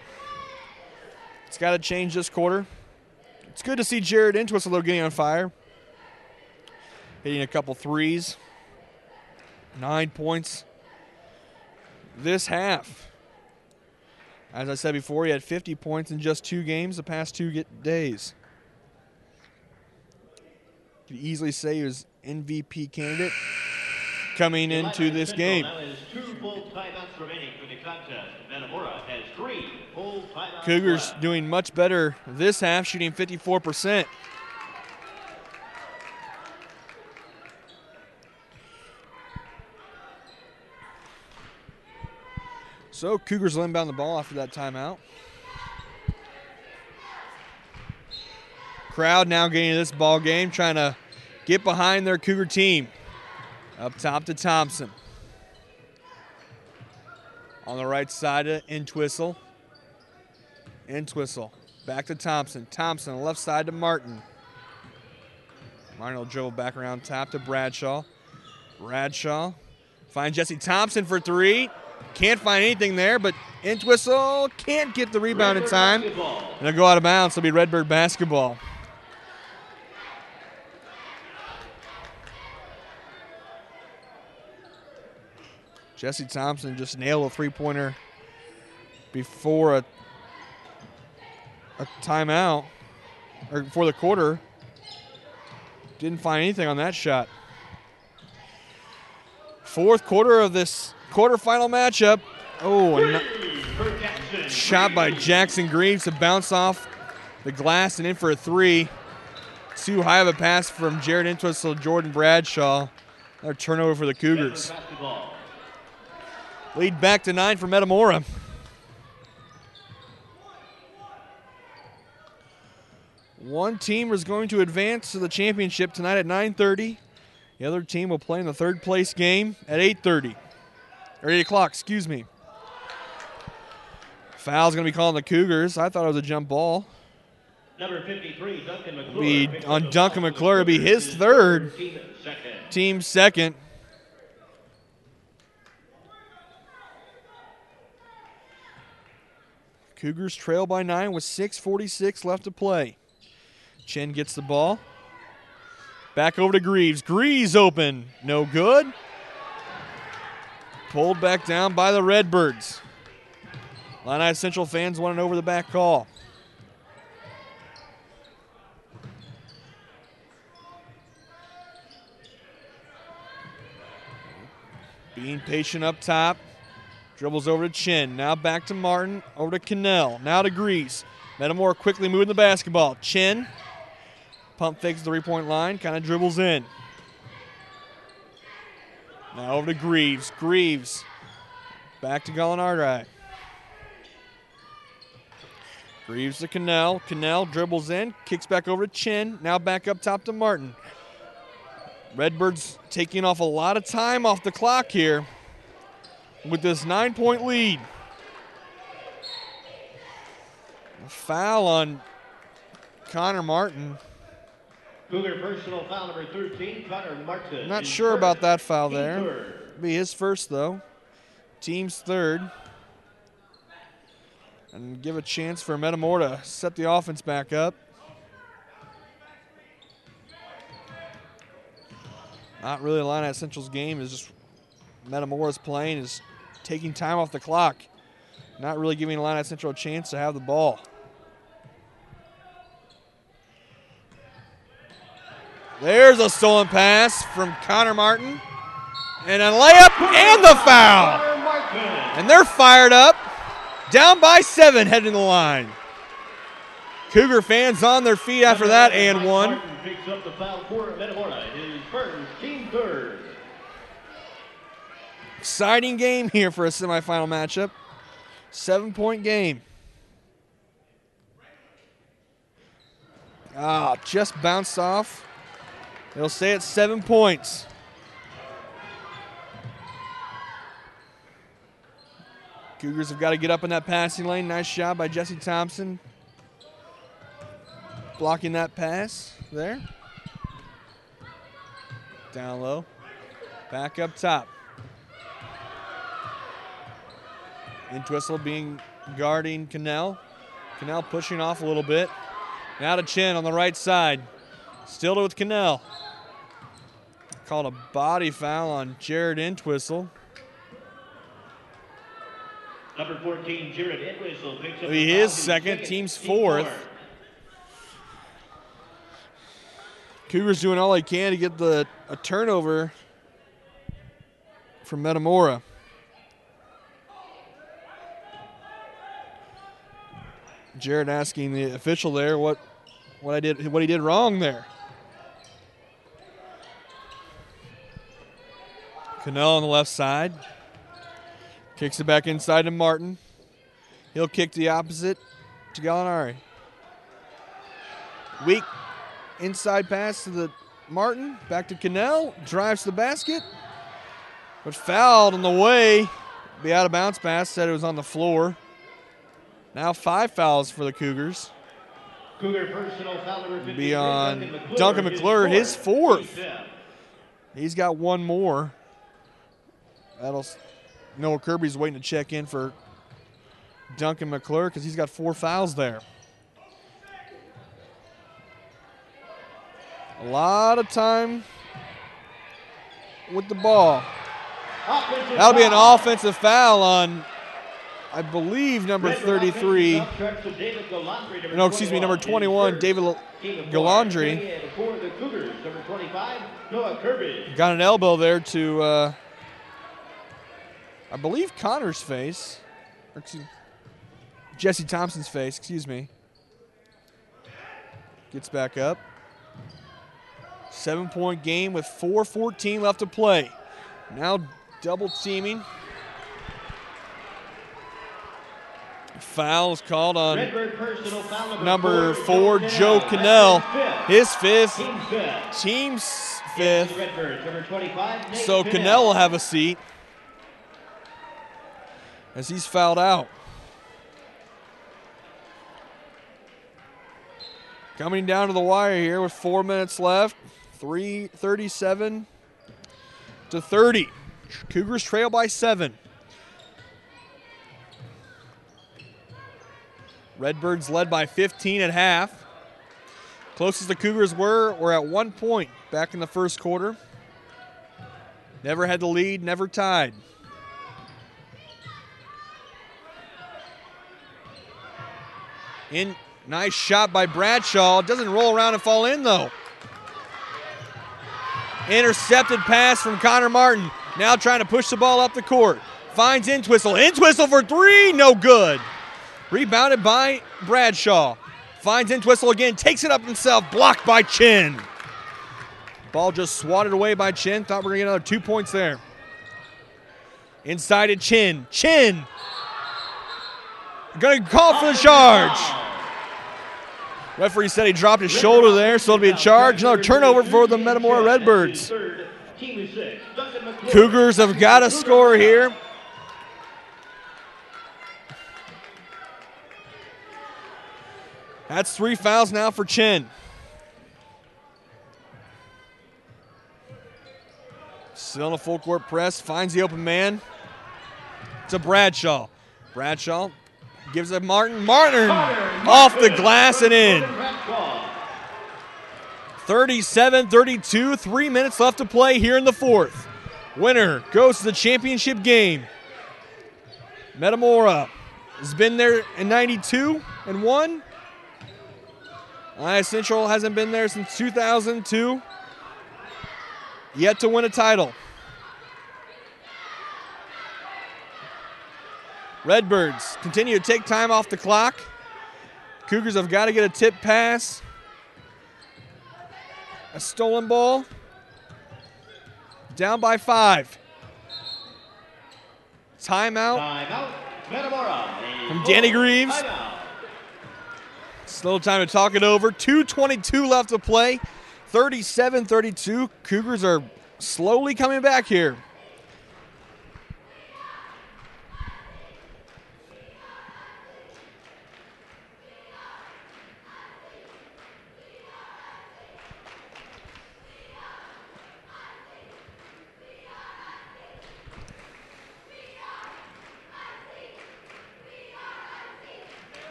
It's got to change this quarter. It's good to see Jared Entwistle getting on fire. Hitting a couple threes. 9 points this half. As I said before, he had 50 points in just 2 games the past 2 days. You could easily say he was MVP candidate coming into this game. Cougars doing much better this half, shooting 54%. So Cougars will inbound the ball after that timeout. Crowd now getting into this ball game, trying to get behind their Cougar team. Up top to Thompson. On the right side of Entwistle. Entwistle back to Thompson. Thompson on the left side to Martin. Martin will dribble back around top to Bradshaw. Bradshaw finds Jesse Thompson for 3. Can't find anything there, but Entwistle can't get the rebound in time. And they'll go out of bounds. It'll be Redbird basketball. Jesse Thompson just nailed a three-pointer before a timeout, or before the quarter. Didn't find anything on that shot. Fourth quarter of this quarterfinal matchup. Oh, a shot by Jackson Greaves to bounce off the glass and in for a 3. Too high of a pass from Jared Entwistle, Jordan Bradshaw. Another turnover for the Cougars. Lead back to 9 for Metamora. One team is going to advance to the championship tonight at 9:30. The other team will play in the third place game at 8:30. Or 8 o'clock, excuse me. Foul's going to be called on the Cougars. I thought it was a jump ball. Number 53, Duncan McClure. Be on Duncan McClure. It'll be his third. Team second. Cougars trail by 9 with 6:46 left to play. Chin gets the ball. Back over to Greaves. Greaves open. No good. Pulled back down by the Redbirds. Illini Central fans want an over-the-back call. Being patient up top. Dribbles over to Chin. Now back to Martin. Over to Cannell. Now to Greaves. Metamora quickly moving the basketball. Chin. Pump fakes the 3-point line. Kind of dribbles in. Now over to Greaves. Greaves. Back to Gallinari. Greaves to Cannell. Cannell dribbles in. Kicks back over to Chin. Now back up top to Martin. Redbirds taking off a lot of time off the clock here with this 9-point lead. A foul on Connor Martin. Cougar personal foul number 13, Connor Martin. Not sure about that foul there. Be his first, though. Team's third. And give a chance for Metamora to set the offense back up. Not really Illini Central's game. Is just Metamora's playing, is taking time off the clock. Not really giving Illini Central a chance to have the ball. There's a stolen pass from Connor Martin. And a layup and the foul. And they're fired up. Down by 7 heading to the line. Cougar fans on their feet after that and one. Picks up the foul for Metamora. His first, team third. Exciting game here for a semifinal matchup. 7-point game. Just bounced off. They'll say it's 7 points. Cougars have got to get up in that passing lane. Nice job by Jesse Thompson. Blocking that pass there. Down low. Back up top. Entwistle guarding Cannell. Cannell pushing off a little bit. Now to Chin on the right side. Still with Cannell. Called a body foul on Jared Entwistle. Number 14, Jared Entwistle picks up his second, team's fourth. Cougars doing all they can to get a turnover from Metamora. Jared asking the official there what he did wrong there. Cannell on the left side. Kicks it back inside to Martin. He'll kick the opposite to Gallinari. Weak inside pass to the Martin. Back to Cannell. Drives to the basket. But fouled on the way. Be out of bounds pass. Said it was on the floor. Now 5 fouls for the Cougars. Cougar personal foul number 53. Be on Duncan McClure, his fourth. He's got one more. Noah Kirby's waiting to check in for Duncan McClure because he's got 4 fouls there. A lot of time with the ball. That'll be an offensive foul on, I believe, number 33. No, excuse me, number 21, David Galandri. Got an elbow there to, I believe, Connor's face. Or Jesse Thompson's face, excuse me. Gets back up. 7-point game with 4:14 left to play. Now double teaming. Foul is called on number 4, Joe Cannell. His fifth. Team's fifth. So Cannell will have a seat as he's fouled out. Coming down to the wire here with 4 minutes left. 37 to 30. Cougars trail by 7. Redbirds led by 15 at half. Closest the Cougars were at 1 point back in the first quarter. Never had the lead, never tied. Nice shot by Bradshaw. Doesn't roll around and fall in, though. Intercepted pass from Connor Martin. Now trying to push the ball up the court. Finds Entwistle. Entwistle for 3. No good. Rebounded by Bradshaw. Finds Entwistle again. Takes it up himself. Blocked by Chin. Ball just swatted away by Chin. Thought we were going to get another 2 points there. Inside to Chin. Chin. Going to call for the charge. Referee said he dropped his shoulder there, so it'll be a charge. Another turnover for the Metamora Redbirds. Cougars have got to score here. That's 3 fouls now for Chin. Still in a full court press, finds the open man. To Bradshaw. Bradshaw gives it Martin. Martin off the glass and in. 37-32, 3 minutes left to play here in the fourth. Winner goes to the championship game. Metamora has been there in 92 and won. Central hasn't been there since 2002. Yet to win a title. Redbirds continue to take time off the clock. Cougars have got to get a tip pass. A stolen ball. Down by 5. timeout Timeout, Metamora. from Danny Greaves. Timeout. Slow time to talk it over. 2:22 left to play. 37-32. Cougars are slowly coming back here.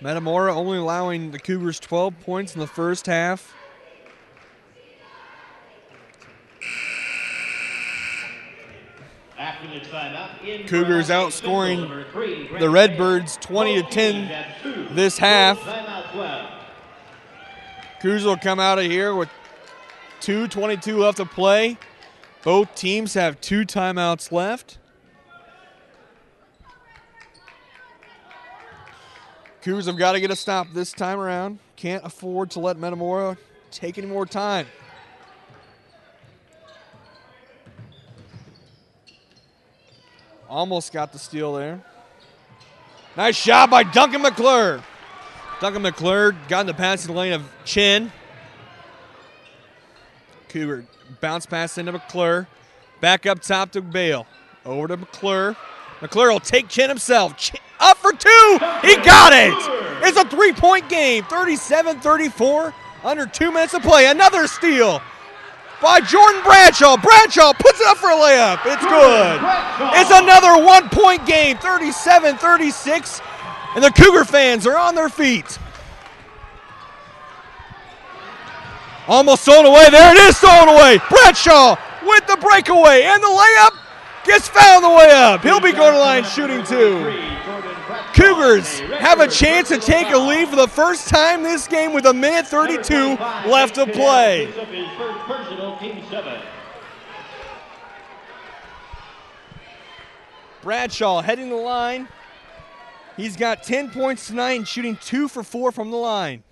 Metamora only allowing the Cougars 12 points in the first half. After the timeout, Cougars outscoring the Redbirds 20-10 this half. Cougars will come out of here with 2:22 left to play. Both teams have 2 timeouts left. Cougars have got to get a stop this time around. Can't afford to let Metamora take any more time. Almost got the steal there. Nice shot by Duncan McClure. Duncan McClure got in the passing lane of Chin. Cougar bounce pass into McClure. Back up top to Bale. Over to McClure. McClure will take Chin himself. Chin up for 2. He got it. It's a 3-point game. 37-34. Under 2 minutes to play. Another steal by Jordan Bradshaw. Bradshaw puts it up for a layup. It's good. It's another 1-point game. 37-36. And the Cougar fans are on their feet. Almost stolen away. There it is, stolen away. Bradshaw with the breakaway. And the layup gets fouled on the way up. He'll be going to line shooting 2. Cougars have a chance to take a lead for the first time this game with 1:32 left to play. Bradshaw heading the line. He's got 10 points tonight and shooting 2 for 4 from the line.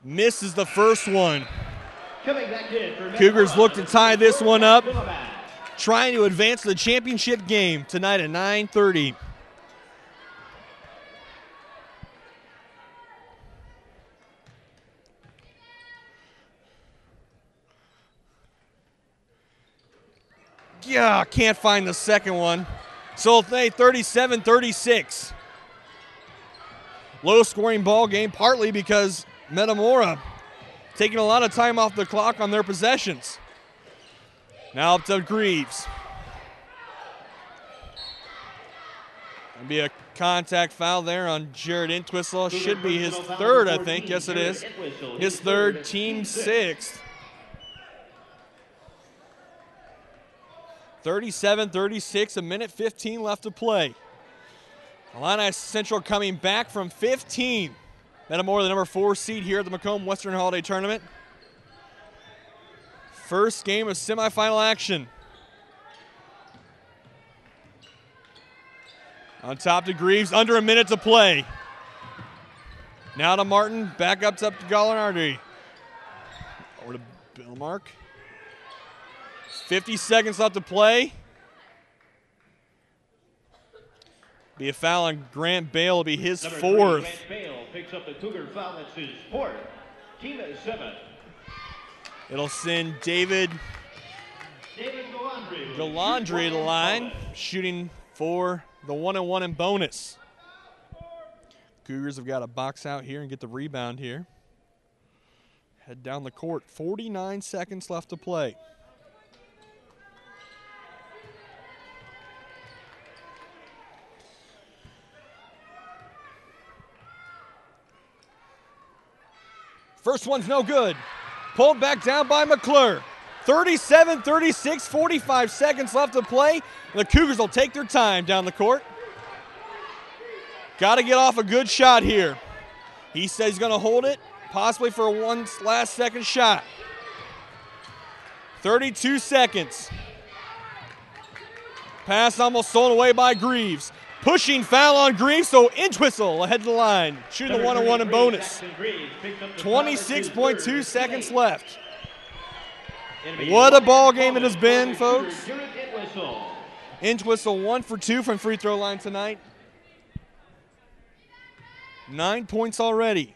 Misses the first one. Cougars look to tie this one up, trying to advance to the championship game tonight at 9:30. Yeah, can't find the second one. So 37-36. Low scoring ball game, partly because Metamora taking a lot of time off the clock on their possessions. Now up to Greaves. There'll be a contact foul there on Jared Entwistle. Should be his third, I think. Yes, it is. His third, team 6th. 37-36, 1:15 left to play. Illini Central coming back from 15. Metamora, the number 4 seed here at the Macomb-Western Holiday Tournament. First game of semifinal action. On top to Greaves, under a minute to play. Now to Martin, back up to Gallinardi. Over to Bill Mark. 50 seconds left to play. Be a foul on Grant Bale. Will be his 4th. Grant Bale picks up the Cougar foul. That's his 4th. Team is 7. It'll send David Galandri to the line, shooting for the 1-and-1 in bonus. Cougars have got to box out here and get the rebound here. Head down the court. 49 seconds left to play. First one's no good. Pulled back down by McClure. 37-36, 45 seconds left to play. The Cougars will take their time down the court. Got to get off a good shot here. He says he's going to hold it, possibly for one last second shot. 32 seconds. Pass almost stolen away by Greaves. Pushing foul on Greaves, so Entwistle ahead of the line. Shooting the 1-on-1 and bonus. 26.2 seconds left. What a ball game it has been, folks. Entwistle 1 for 2 from free throw line tonight. 9 points already.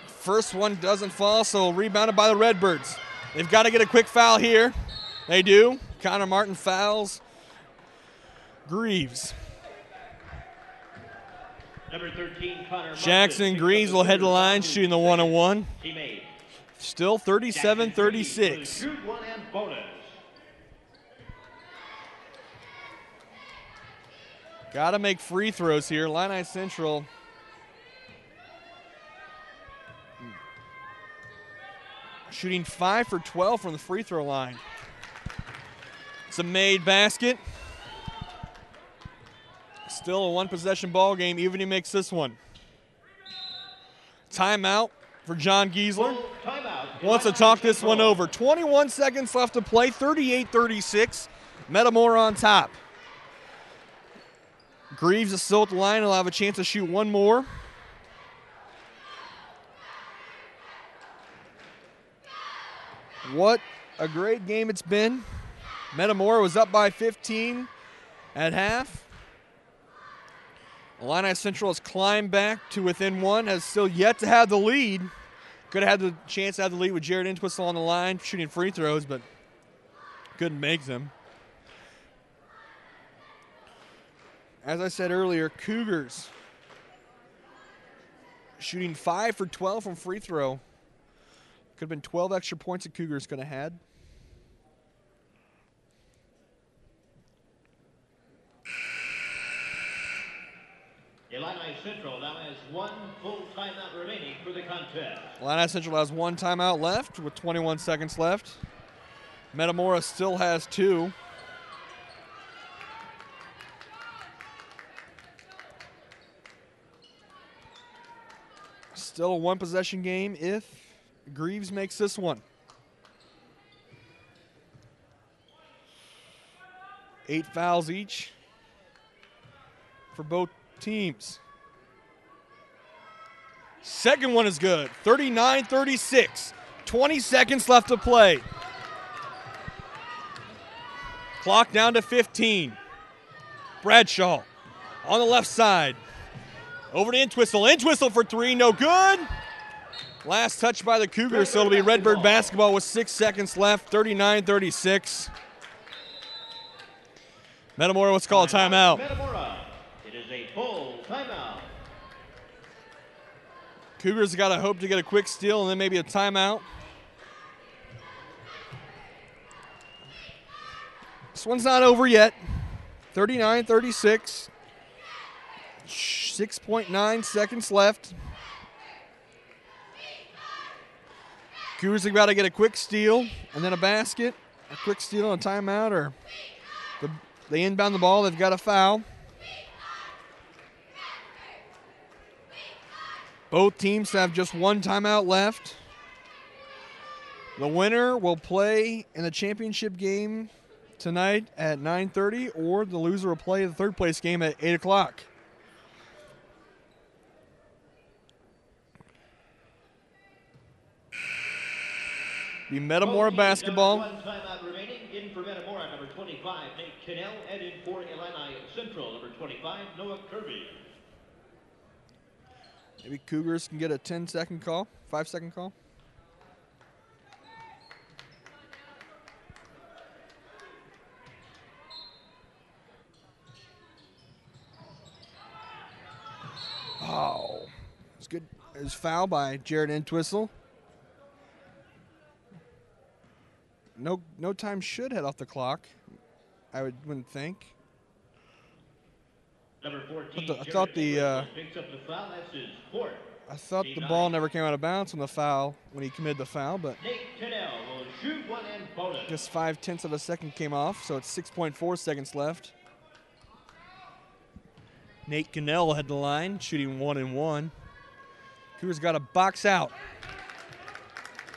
First one doesn't fall, so rebounded by the Redbirds. They've got to get a quick foul here. They do. Connor Martin fouls Greaves. Number 13, Connor Jackson Greaves will head to the line, shooting the 1-on-1. Still 37-36. Got to make free throws here. Illini Central shooting 5 for 12 from the free throw line. It's a made basket. Still a one-possession ball game, even if he makes this one. Timeout for John Giesler. Wants to talk this one over. 21 seconds left to play, 38-36. Metamora on top. Greaves is still at the line. He'll have a chance to shoot one more. What a great game it's been. Metamora was up by 15 at half. Illini Central has climbed back to within 1, has still yet to have the lead. Could have had the chance to have the lead with Jared Entwistle on the line, shooting free throws, but couldn't make them. As I said earlier, Cougars shooting 5 for 12 from free throw. Could have been 12 extra points that Cougars could have had. Illini Central now has 1 full timeout remaining for the contest. Illini Central has 1 timeout left with 21 seconds left. Metamora still has 2. Still a one-possession game if Greaves makes this one. 8 fouls each for both teams. Second one is good. 39-36. 20 seconds left to play. Clock down to 15. Bradshaw on the left side. Over to Entwistle. Entwistle for 3, no good. Last touch by the Cougars, so it'll be Redbird basketball with 6 seconds left. 39-36. Metamora, what's called a timeout. Metamora, it is a full timeout. Cougars got to hope to get a quick steal and then maybe a timeout. This one's not over yet. 39-36. 6.9 seconds left. Cougars have got to get a quick steal and then a basket. A quick steal and a timeout, or they inbound the ball. They've got a foul. Both teams have just 1 timeout left. The winner will play in the championship game tonight at 9:30, or the loser will play the third place game at 8 o'clock. The Metamora basketball. 1 timeout remaining. In for Metamora, number 25, Nate Cannell, and in for Illini Central, number 25, Noah Kirby. Maybe Cougars can get a 10-second call, 5-second call. Oh, it's good. It was foul by Jared Entwistle. No time should head off the clock, wouldn't think. Number 14, I thought the picks up the foul. That's his 4th. I thought the ball never came out of bounds on the foul when he committed the foul, but Nate Cannell will shoot 1 and bonus. just 0.5 of a second came off, so it's 6.4 seconds left. Nate Cannell had the line, shooting 1 and 1. Cougars got a box out.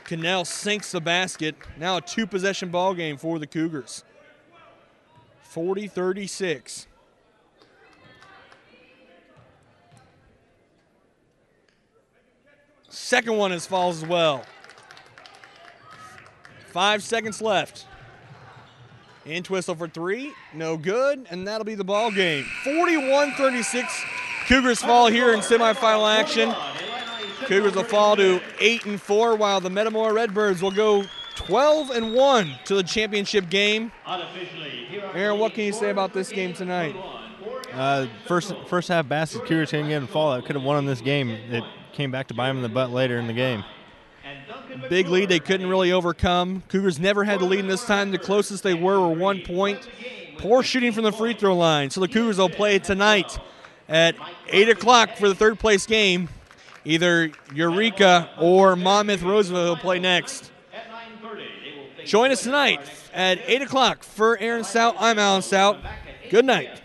Cannell sinks the basket. Now a two-possession ball game for the Cougars. 40-36. Second one is falls as well. 5 seconds left. In Twistle for three, no good, and that'll be the ball game. 41-36. Cougars fall here in semifinal action. Cougars will fall to 8-4, while the Metamora Redbirds will go 12-1 to the championship game. Aaron, what can you say about this game tonight? First half basket, Cougars couldn't get in fall. That could have won this game. It came back to bite them in the butt later in the game. Big lead they couldn't really overcome. Cougars never had the lead in this time. The closest they were 1 point. Poor shooting from the free throw line. So the Cougars will play tonight at 8 o'clock for the third place game. Either Eureka or Monmouth Roseville will play next. Join us tonight at 8 o'clock. For Aaron Stout, I'm Alan Stout. Good night.